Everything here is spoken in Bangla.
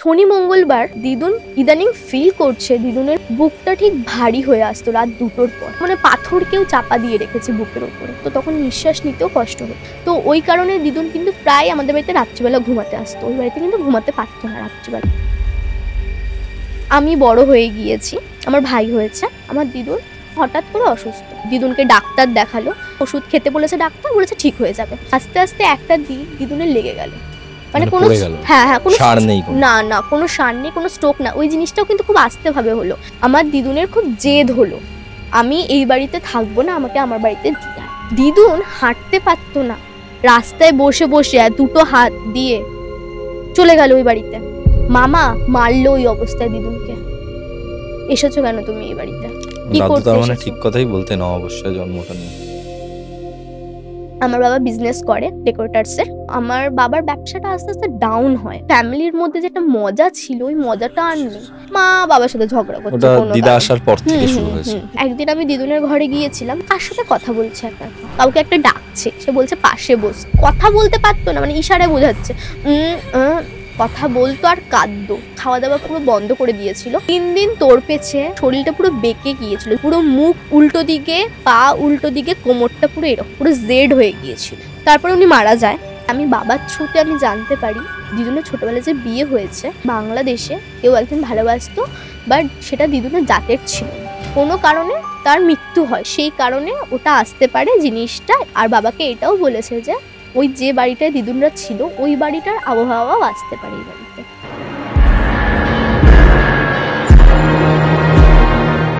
শনি মঙ্গলবার দিদুন ইদানিং ফিল করছে দিদুনের বুকটা ঠিক ভারী হয়ে আসতো রাত 2টোর পর, মানে পাথর কেউ চাপা দিয়ে রেখেছে বুকের ওপরে। তো তখন নিঃশ্বাস নিতেও কষ্ট হতো। তো ওই কারণে দিদুন কিন্তু প্রায় আমাদের বাড়িতে রাত্রিবেলা ঘুমাতে আসতো। ওই বাড়িতে কিন্তু ঘুমাতে পারতো না রাত্রিবেলা। আমি বড় হয়ে গিয়েছি, আমার ভাই হয়েছে, আমার দিদুন হঠাৎ করে অসুস্থ। দিদুনকে ডাক্তার দেখালো, ওষুধ খেতে বলেছে, ডাক্তার বলেছে ঠিক হয়ে যাবে। আস্তে আস্তে একটা দিদুনের লেগে গেল, মানে কোনো কোনো সার নেই, না কোনো সার নেই, কোনো স্ট্রোক না। ওই জিনিসটাও কিন্তু খুব আস্তে ভাবে হলো। আমার দিদুনের খুব জেদ হলো, আমি এই বাড়িতে থাকবো না, আমাকে আমার বাড়িতে দিয়ে আয়। দিদুন হাঁটতে পারতো না, রাস্তায় বসে বসে দুটো হাত দিয়ে চলে গেল ওই বাড়িতে। মামা মারলো ওই অবস্থায় দিদুনকে। এসেছো কেন তুমি এই বাড়িতে, কি করতে এসেছো? মানে ঠিক কথাই বলতেন, অবশ্যই জন্মটা নিয়ে। আমার বাবা বিজনেস করে ডেকোরেটার্সের। আমার বাবার ব্যবসাটা আস্তে আস্তে ডাউন হয়। ফ্যামিলির মধ্যে যেটা মজা ছিল ওই মজাটা আর নেই। মা বাবার সাথে ঝগড়া করছে, দিদা আসার পর থেকে শুরু হয়েছে। একদিন আমি দিদুনের ঘরে গিয়েছিলাম, কার সাথে কথা বলছে, কাউকে একটা ডাকছে, সে বলছে পাশে বস। কথা বলতে পারতো না, মানে ইশারায় বোঝাচ্ছে। কথা বলতো আর কাঁদতো। খাওয়া দাওয়া পুরো বন্ধ করে দিয়েছিল। 3 দিন তোর পেছে, শরীরটা পুরো বেঁকে গিয়েছিল, পুরো মুখ উল্টো দিকে, পা উল্টো দিকে, কোমরটা পুরো এরকম পুরো জেড হয়ে গিয়েছিল। তারপরে উনি মারা যায়। আমি বাবার থ্রুতে আমি জানতে পারি দিদুনের ছোটবেলায় যে বিয়ে হয়েছে বাংলাদেশে, কেউ একজন ভালোবাসতো, বাট সেটা দিদুনের জাতের ছিল। কোনো কারণে তার মৃত্যু হয়, সেই কারণে ওটা আসতে পারে জিনিসটা। আর বাবাকে এটাও বলেছে যে ওই যে বাড়িটায় দিদুনরা ছিল ওই বাড়িটার আবহাওয়াও আসতে পারে।